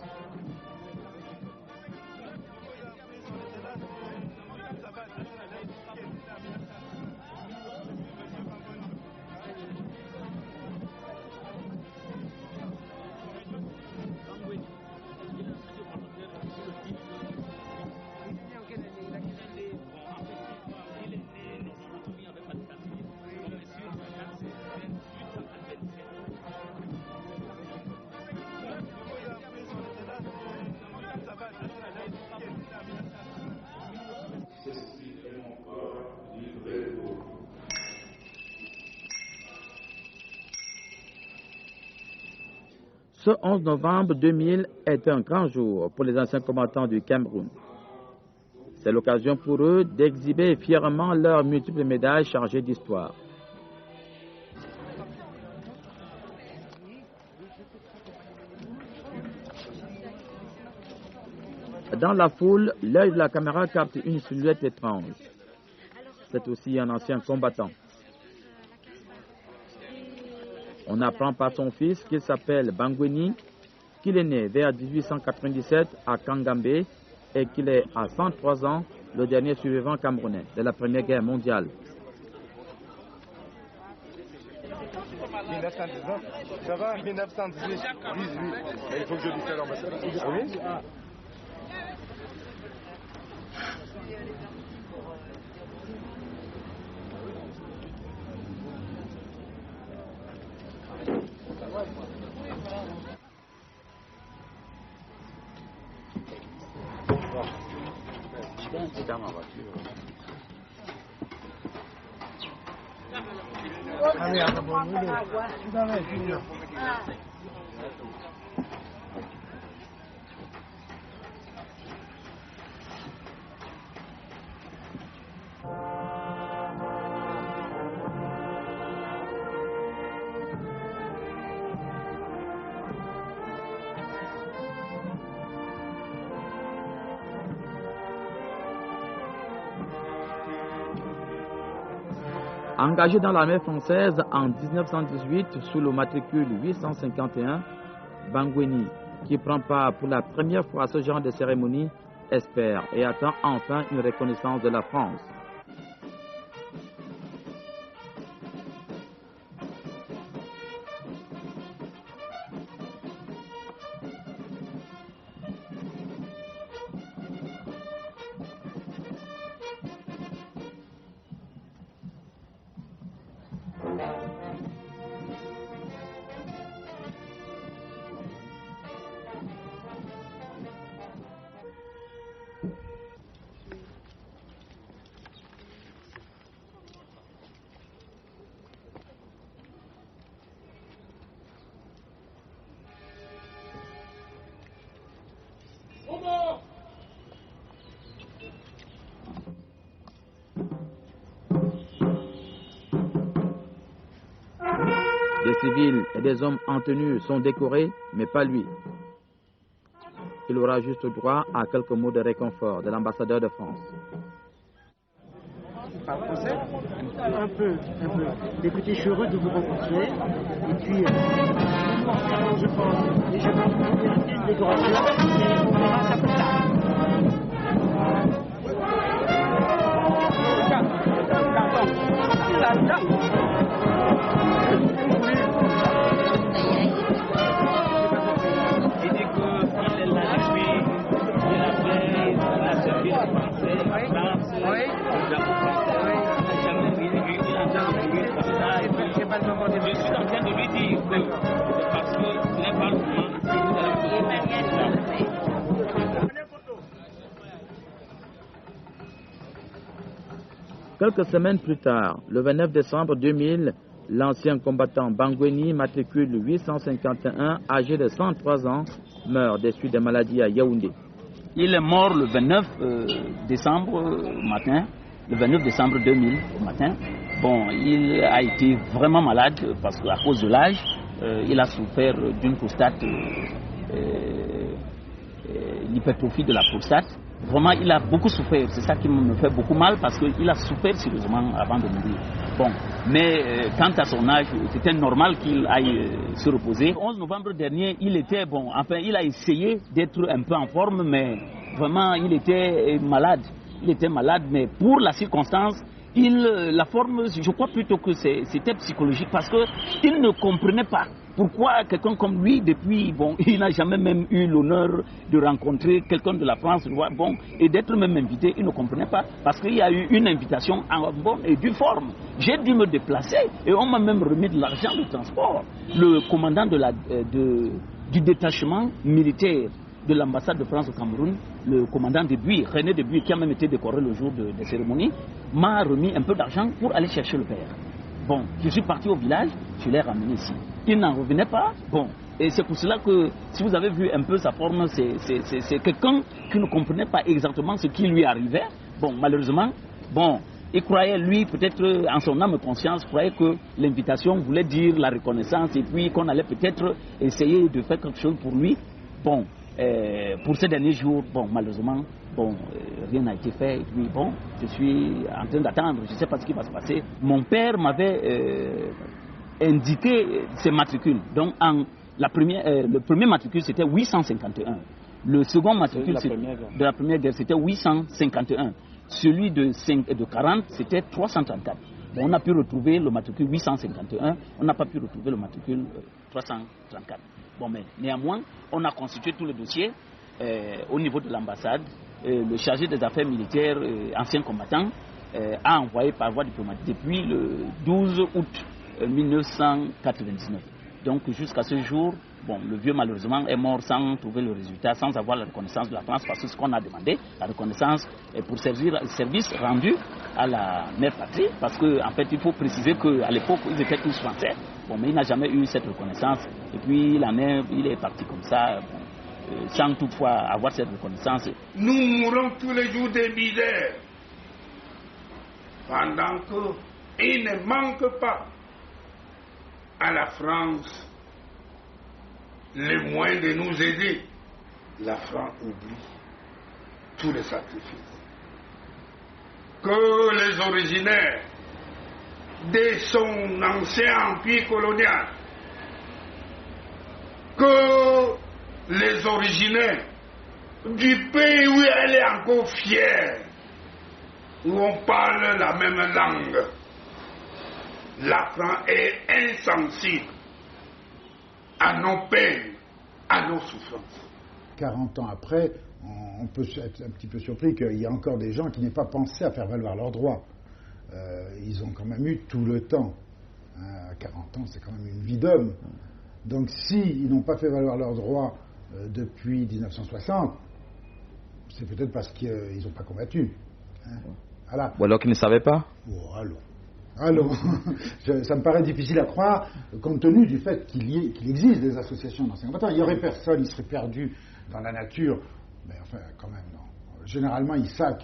Ce 11 novembre 2000 est un grand jour pour les anciens combattants du Cameroun. C'est l'occasion pour eux d'exhiber fièrement leurs multiples médailles chargées d'histoire. Dans la foule, l'œil de la caméra capte une silhouette étrange. C'est aussi un ancien combattant. On apprend par son fils qu'il s'appelle Bangweni, qu'il est né vers 1897 à Kangambé et qu'il est à 103 ans le dernier survivant camerounais de la Première Guerre mondiale. Ça va, 1918. Il faut que je dise à l'ambassadeur. Oui. Dans ma voiture. Engagé dans l'armée française en 1918 sous le matricule 851, Bangweni, qui prend part pour la première fois à ce genre de cérémonie, espère et attend enfin une reconnaissance de la France. Des civils et des hommes en tenue sont décorés, mais pas lui. Il aura juste droit à quelques mots de réconfort de l'ambassadeur de France. Vous parlez français? Un peu. Écoutez, je suis heureux de vous rencontrer. Et puis, je pense, et je vais vous faire une décoration, et on verra ça plus tard. Je suis en train de lui dire que parce que ce n'est pas le moment que vous allez. Quelques semaines plus tard, le 29 décembre 2000, l'ancien combattant Bangweni, matricule 851, âgé de 103 ans, meurt des suites des maladies à Yaoundé. Il est mort le 29 décembre matin, le 29 décembre 2000 matin. Bon, il a été vraiment malade parce qu'à cause de l'âge, il a souffert d'une prostate, l'hypertrophie de la prostate. Vraiment, il a beaucoup souffert. C'est ça qui me fait beaucoup mal parce qu'il a souffert sérieusement avant de mourir. Bon, mais quant à son âge, c'était normal qu'il aille se reposer. Le 11 novembre dernier, il était bon. Enfin, il a essayé d'être un peu en forme, mais vraiment, il était malade. Il était malade, mais pour la circonstance, la forme, je crois plutôt que c'était psychologique parce qu'il ne comprenait pas pourquoi quelqu'un comme lui, depuis, bon, il n'a jamais même eu l'honneur de rencontrer quelqu'un de la France, bon, et d'être même invité, il ne comprenait pas parce qu'il y a eu une invitation en bonne et due forme. J'ai dû me déplacer et on m'a même remis de l'argent de transport. Le commandant du détachement militaire de l'ambassade de France au Cameroun, le commandant de Buis, René de Buis, qui a même été décoré le jour des cérémonies, m'a remis un peu d'argent pour aller chercher le père. Bon, je suis parti au village, je l'ai ramené ici. Il n'en revenait pas. Bon, et c'est pour cela que, si vous avez vu un peu sa forme, c'est quelqu'un qui ne comprenait pas exactement ce qui lui arrivait. Bon, malheureusement, bon, il croyait, lui, peut-être en son âme et conscience, croyait que l'invitation voulait dire la reconnaissance et puis qu'on allait peut-être essayer de faire quelque chose pour lui. Bon, pour ces derniers jours, bon, malheureusement, bon, rien n'a été fait. Et puis, bon, je suis en train d'attendre, je ne sais pas ce qui va se passer. Mon père m'avait indiqué ses matricules. Donc, le premier matricule, c'était 851. Le second matricule de la première guerre, c'était 851. Celui de 40, c'était 334. Bon, on a pu retrouver le matricule 851, on n'a pas pu retrouver le matricule 334. Bon, mais néanmoins, on a constitué tout le dossier au niveau de l'ambassade. Le chargé des affaires militaires, ancien combattant, a envoyé par voie diplomatique depuis le 12 août 1999. Donc jusqu'à ce jour, bon, le vieux malheureusement est mort sans trouver le résultat, sans avoir la reconnaissance de la France, parce que ce qu'on a demandé, la reconnaissance pour service rendu à la mère patrie, parce qu'en fait il faut préciser qu'à l'époque ils étaient tous français, bon, mais il n'a jamais eu cette reconnaissance, et puis il est parti comme ça, bon, sans toutefois avoir cette reconnaissance. Nous mourons tous les jours des misères, pendant qu'il ne manque pas à la France les moyens de nous aider. La France oublie tous les sacrifices que les originaires de son ancien empire colonial, que les originaires du pays où elle est encore fière, où on parle la même langue. La France est insensible à nos peines, à nos souffrances. 40 ans après, on peut être un petit peu surpris qu'il y a encore des gens qui n'aient pas pensé à faire valoir leurs droits. Ils ont quand même eu tout le temps. À 40 ans, c'est quand même une vie d'homme. Donc s'ils n'ont pas fait valoir leurs droits depuis 1960, c'est peut-être parce qu'ils n'ont pas combattu. Voilà. Ou alors qu'ils ne savaient pas. Oh, alors, ça me paraît difficile à croire, compte tenu du fait qu'il existe des associations d'anciens combattants. Il n'y aurait personne, ils seraient perdus dans la nature. Mais enfin, quand même, non. Généralement, ils savent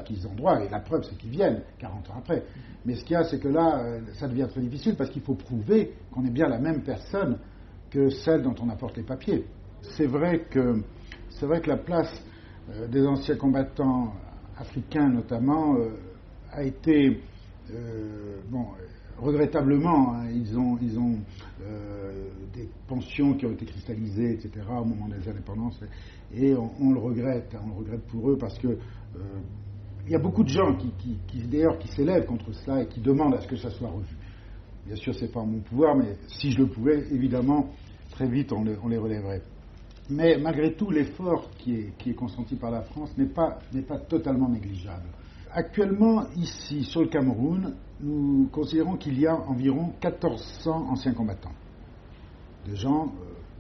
qu'ils ont droit, et la preuve, c'est qu'ils viennent 40 ans après. Mais ce qu'il y a, c'est que là, ça devient très difficile, parce qu'il faut prouver qu'on est bien la même personne que celle dont on apporte les papiers. C'est vrai que la place des anciens combattants africains, notamment, a été, regrettablement, hein, ils ont des pensions qui ont été cristallisées, etc., au moment des indépendances, et on le regrette pour eux, parce que il y a beaucoup de gens qui s'élèvent contre cela et qui demandent à ce que ça soit revu. Bien sûr, c'est pas en mon pouvoir, mais si je le pouvais, évidemment, très vite on les relèverait. Mais malgré tout, l'effort qui est consenti par la France n'est pas totalement négligeable. Actuellement, ici, sur le Cameroun, nous considérons qu'il y a environ 1400 anciens combattants. Des gens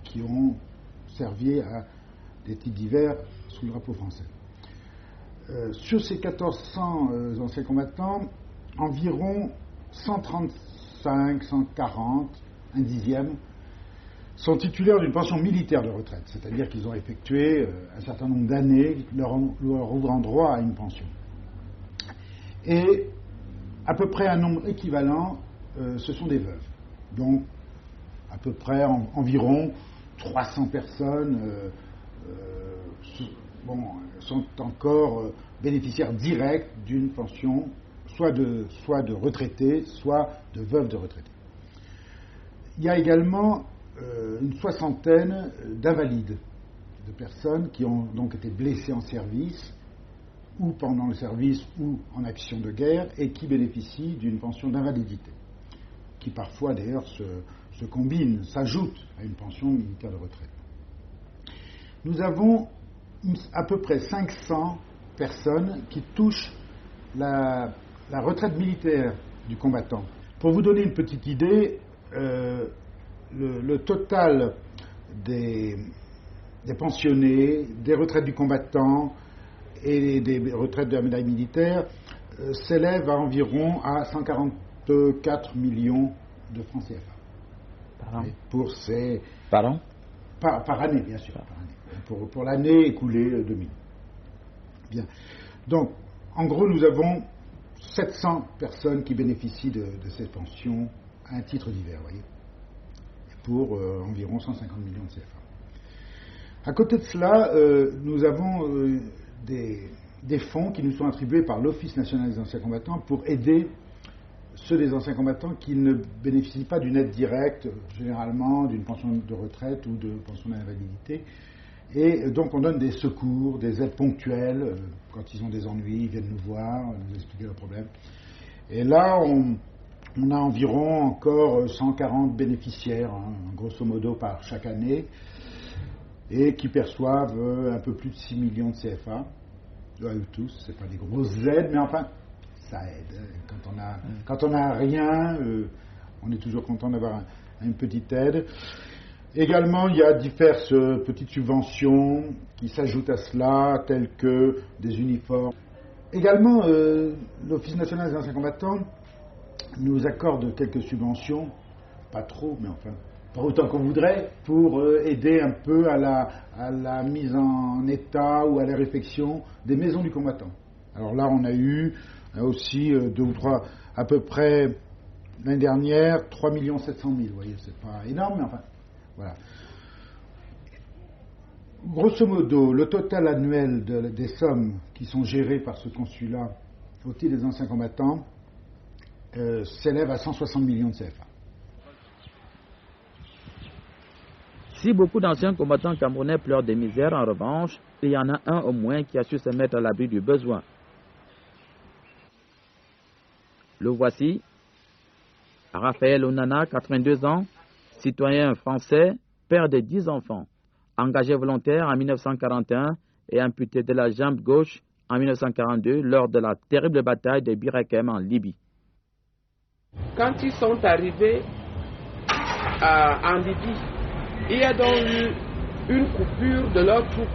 qui ont servi à des titres divers sous le drapeau français. Sur ces 1400 anciens combattants, environ 135, 140, un dixième, sont titulaires d'une pension militaire de retraite, c'est-à-dire qu'ils ont effectué un certain nombre d'années leur ouvrant droit à une pension. Et à peu près un nombre équivalent, ce sont des veuves. Donc, à peu près environ 300 personnes sont encore bénéficiaires directs d'une pension, soit de retraités, soit de veuves de retraités. Il y a également une soixantaine d'invalides, de personnes qui ont donc été blessées en service, ou pendant le service, ou en action de guerre, et qui bénéficient d'une pension d'invalidité, qui parfois d'ailleurs se combine, s'ajoute à une pension militaire de retraite. Nous avons à peu près 500 personnes qui touchent la retraite militaire du combattant. Pour vous donner une petite idée, le total des pensionnés, des retraites du combattant et des retraites de la médaille militaire s'élève à environ à 144 millions de francs CFA. Par an. Pour ces... Par an ? Par année, bien sûr. Par année. Pour l'année écoulée 2000. Bien. Donc, en gros, nous avons 700 personnes qui bénéficient de ces pensions à un titre divers, voyez, pour environ 150 millions de CFA. À côté de cela, nous avons des fonds qui nous sont attribués par l'Office national des anciens combattants pour aider ceux des anciens combattants qui ne bénéficient pas d'une aide directe, généralement d'une pension de retraite ou de pension d'invalidité. Et donc on donne des secours, des aides ponctuelles, quand ils ont des ennuis, ils viennent nous voir, nous expliquer leurs problèmes. Et là, on a environ encore 140 bénéficiaires, hein, grosso modo par chaque année, et qui perçoivent un peu plus de 6 millions de CFA. Eux tous, c'est pas des grosses aides, mais enfin, ça aide. Quand on a rien, on est toujours content d'avoir une petite aide. Également, il y a diverses petites subventions qui s'ajoutent à cela, telles que des uniformes. Également, l'Office national des anciens combattants nous accorde quelques subventions, pas trop, mais enfin, pas autant qu'on voudrait, pour aider un peu à la mise en état ou à la réfection des maisons du combattant. Alors là, on a eu aussi 2 ou 3, à peu près, l'année dernière, 3 700 000, vous voyez, c'est pas énorme, mais enfin, voilà. Grosso modo, le total annuel des sommes qui sont gérées par ce consulat au titre des anciens combattants s'élève à 160 millions de CFA. Si beaucoup d'anciens combattants camerounais pleurent des misères, en revanche, il y en a un au moins qui a su se mettre à l'abri du besoin. Le voici, Raphaël Onana, 82 ans, citoyen français, père de 10 enfants, engagé volontaire en 1941 et amputé de la jambe gauche en 1942 lors de la terrible bataille de Bir Hakeim en Libye. Quand ils sont arrivés en Libye, il y a donc eu une coupure de leur troupe.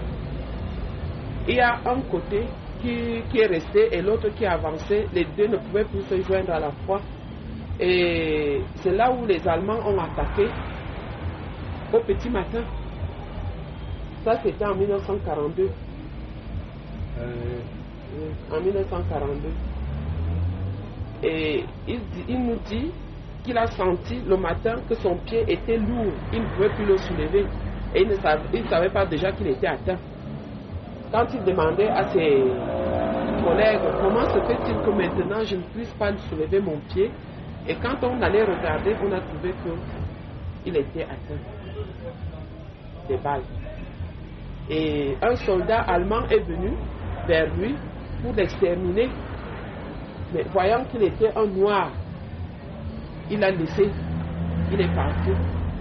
Il y a un côté qui est resté et l'autre qui a avancé. Les deux ne pouvaient plus se joindre à la fois. Et c'est là où les Allemands ont attaqué au petit matin. Ça, c'était en 1942. En 1942. Et il nous dit qu'il a senti le matin que son pied était lourd. Il ne pouvait plus le soulever. Et il ne savait pas déjà qu'il était atteint. Quand il demandait à collègues, comment se fait-il que maintenant je ne puisse pas soulever mon pied? Et quand on allait regarder, on a trouvé qu'il était atteint des balles. Et un soldat allemand est venu vers lui pour l'exterminer. Mais voyant qu'il était un noir, il a laissé, il est parti.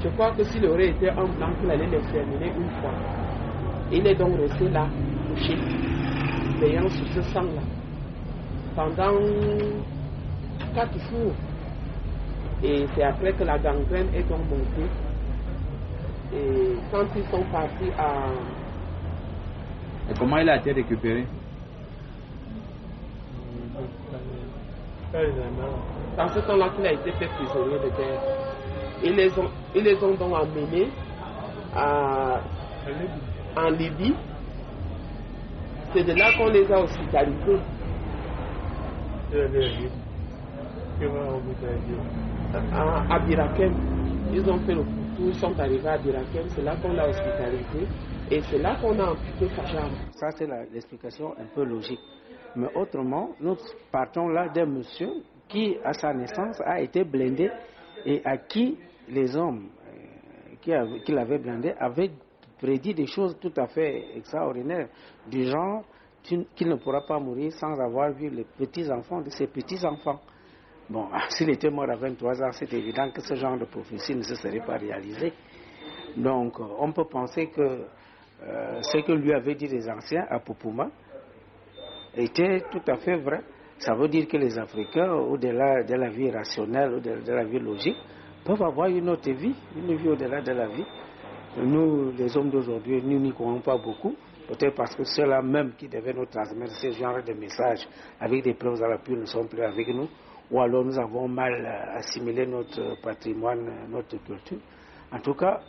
Je crois que s'il aurait été un blanc, il allait l'exterminer une fois. Il est donc resté là, couché, veillant sur ce sang-là, pendant 4 jours. Et c'est après que la gangrène est donc montée. Et quand ils sont partis à... Et comment il a été récupéré? Dans ce temps-là qu'il a été fait prisonnier de guerre. Ils les ont donc emmenés en Libye. C'est de là qu'on les a hospitalisés. À Birakem. Ils ont fait le tour, ils sont arrivés à Birakem, c'est là qu'on l'a hospitalisé et c'est là qu'on a amputé sa jambe. Ça, c'est l'explication un peu logique. Mais autrement, nous partons là d'un monsieur qui, à sa naissance, a été blindé et à qui les hommes qui l'avaient blindé avaient prédit des choses tout à fait extraordinaires, du genre qu'il ne pourra pas mourir sans avoir vu les petits-enfants de ses petits-enfants. Bon, s'il était mort à 23 ans, c'est évident que ce genre de prophétie ne se serait pas réalisé. Donc, on peut penser que ce que lui avaient dit les anciens à Poupouma était tout à fait vrai. Ça veut dire que les Africains, au-delà de la vie rationnelle, de la vie logique, peuvent avoir une autre vie, une vie au-delà de la vie. Nous, les hommes d'aujourd'hui, nous n'y croyons pas beaucoup, peut-être parce que ceux-là même qui devaient nous transmettre ce genre de messages avec des preuves à l'appui ne sont plus avec nous, ou alors nous avons mal assimilé notre patrimoine, notre culture. En tout cas,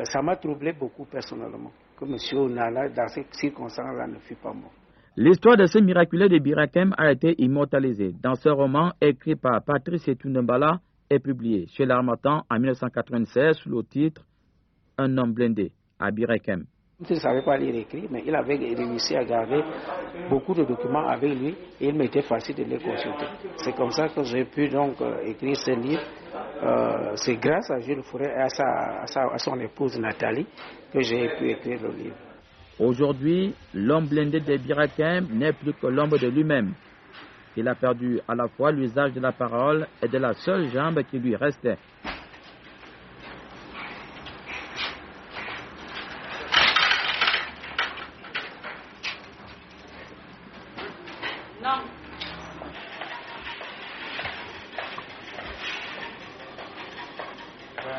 ça m'a troublé beaucoup personnellement, que M. Onana, dans ces circonstances-là, ne fut pas mort. L'histoire de ce miraculé de Birakem a été immortalisée dans ce roman écrit par Patrice Etoumbala et publié chez l'Harmattan en 1996 sous le titre « Un homme blindé à Birakem ». Il ne savait pas lire et écrire, mais il avait réussi à garder beaucoup de documents avec lui et il m'était facile de les consulter. C'est comme ça que j'ai pu donc écrire ce livre. C'est grâce à Jules Fauré et à son épouse Nathalie que j'ai pu écrire le livre. Aujourd'hui, l'homme blindé de Birakem n'est plus que l'ombre de lui-même. Il a perdu à la fois l'usage de la parole et de la seule jambe qui lui restait.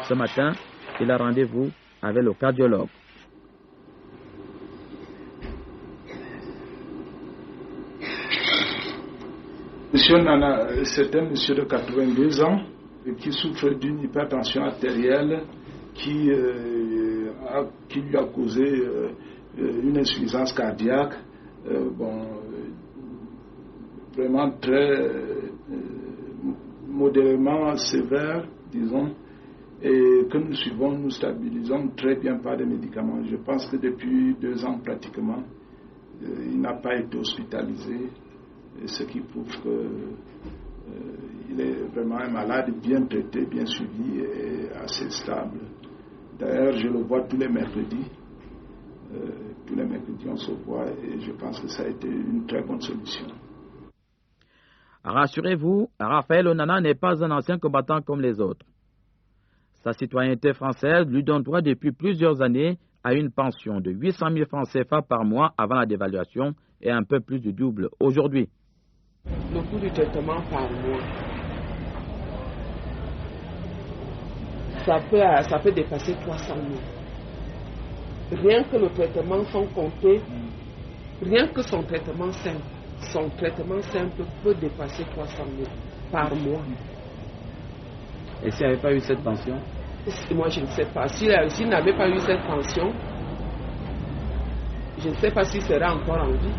Ce matin, il a rendez-vous avec le cardiologue. Monsieur Nana, c'est un monsieur de 82 ans qui souffre d'une hypertension artérielle qui lui a causé une insuffisance cardiaque vraiment très modérément sévère, disons, et que nous suivons, nous stabilisons très bien par des médicaments. Je pense que depuis 2 ans pratiquement, il n'a pas été hospitalisé, ce qui prouve qu'il est vraiment un malade bien traité, bien suivi et assez stable. D'ailleurs, je le vois tous les mercredis. Tous les mercredis, on se voit et je pense que ça a été une très bonne solution. Rassurez-vous, Raphaël Onana n'est pas un ancien combattant comme les autres. Sa citoyenneté française lui donne droit depuis plusieurs années à une pension de 800 000 francs CFA par mois avant la dévaluation et un peu plus du double aujourd'hui. Le coût du traitement par mois, ça peut dépasser 300 000. Rien que le traitement sans compter, rien que son traitement simple peut dépasser 300 000 par mois. Et s'il n'y avait pas eu cette pension? Moi, je ne sais pas. S'il n'avait pas eu cette pension, je ne sais pas s'il serait encore en vie.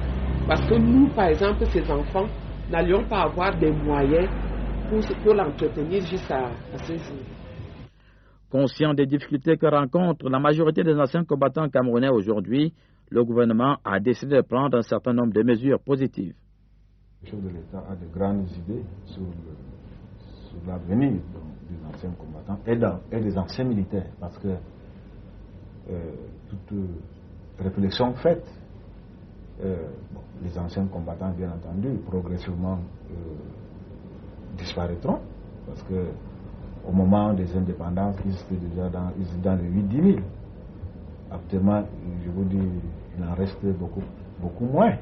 Parce que nous, par exemple, ces enfants, n'allions pas avoir des moyens pour l'entretenir jusqu'à ce jour. Conscient des difficultés que rencontre la majorité des anciens combattants camerounais aujourd'hui, le gouvernement a décidé de prendre un certain nombre de mesures positives. Le chef de l'État a de grandes idées sur l'avenir des anciens combattants et des anciens militaires, parce que toute réflexion faite, les anciens combattants, bien entendu, progressivement disparaîtront, parce que au moment des indépendances, ils étaient déjà dans les 8-10 000. Actuellement, je vous dis, il en reste beaucoup moins,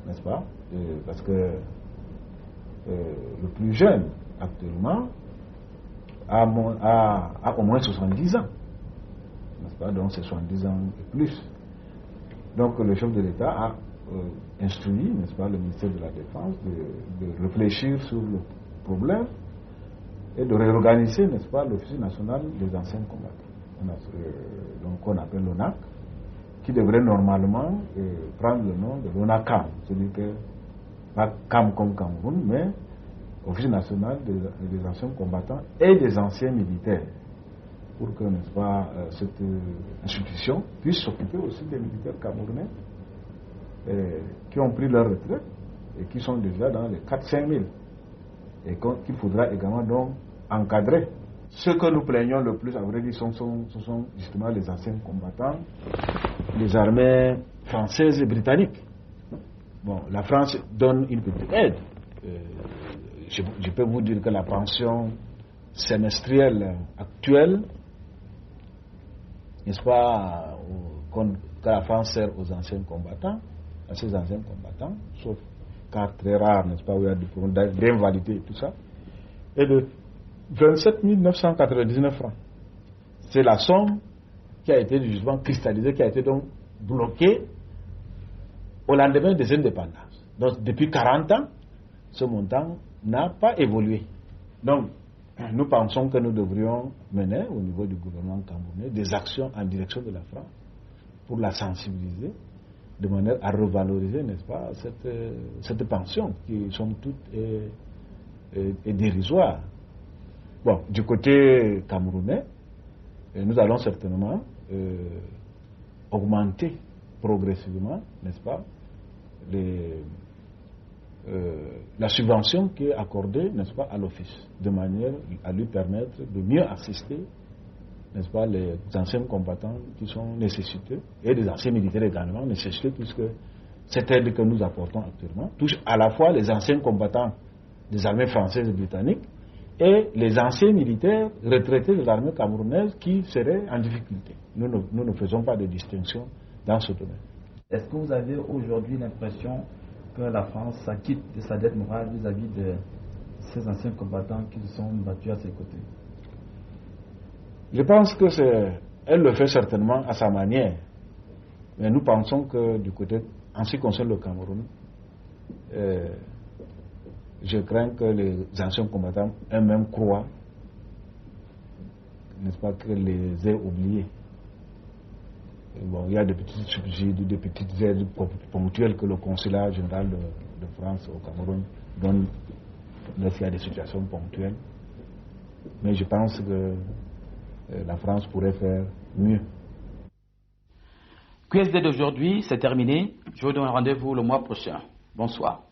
n'est-ce pas? Parce que le plus jeune, actuellement, a au moins 70 ans, n'est-ce pas? Donc c'est 70 ans et plus. Donc le chef de l'État a instruit, n'est-ce pas, le ministère de la Défense de réfléchir sur le problème et de réorganiser, n'est-ce pas, l'Office national des anciens combattants, donc qu'on appelle l'ONAC, qui devrait normalement prendre le nom de l'ONACAM, c'est-à-dire que pas CAM comme Cameroun, mais Office national des anciens combattants et des anciens militaires, pour que, n'est-ce pas, cette institution puisse s'occuper aussi des militaires camerounais qui ont pris leur retraite et qui sont déjà dans les 4-5 000, et qu'il faudra également donc encadrer. Ce que nous plaignons le plus, à vrai dire, ce sont justement les anciens combattants des armées françaises et britanniques. Bon, la France donne une petite aide. Je peux vous dire que la pension semestrielle actuelle, n'est-ce pas, que la France sert aux anciens combattants, à ces anciens combattants, sauf cas très rares, n'est-ce pas, où il y a des problèmes d'invalidité et tout ça, est de 27 999 francs. C'est la somme qui a été justement cristallisée, qui a été donc bloquée au lendemain des indépendances. Donc depuis 40 ans, ce montant n'a pas évolué. Donc nous pensons que nous devrions mener au niveau du gouvernement camerounais des actions en direction de la France pour la sensibiliser de manière à revaloriser, n'est-ce pas, cette pension qui, somme toute, est dérisoire. Bon, du côté camerounais, nous allons certainement augmenter progressivement, n'est-ce pas, la subvention qui est accordée, n'est-ce pas, à l'office, de manière à lui permettre de mieux assister, n'est-ce pas, les anciens combattants qui sont nécessités, et les anciens militaires également nécessités, puisque cette aide que nous apportons actuellement touche à la fois les anciens combattants des armées françaises et britanniques et les anciens militaires retraités de l'armée camerounaise qui seraient en difficulté. Nous ne faisons pas de distinction dans ce domaine. Est-ce que vous avez aujourd'hui l'impression que la France s'acquitte de sa dette morale vis-à-vis de ces anciens combattants qui se sont battus à ses côtés? Je pense que elle le fait certainement à sa manière. Mais nous pensons que du côté, en ce qui concerne le Cameroun, je crains que les anciens combattants eux-mêmes croient, n'est-ce pas, que les ait oubliés. Bon, il y a des petites subsides, des petites aides ponctuelles que le consulat général de France au Cameroun donne lorsqu'il y a des situations ponctuelles. Mais je pense que la France pourrait faire mieux. QSD d'aujourd'hui, c'est terminé. Je vous donne rendez-vous le mois prochain. Bonsoir.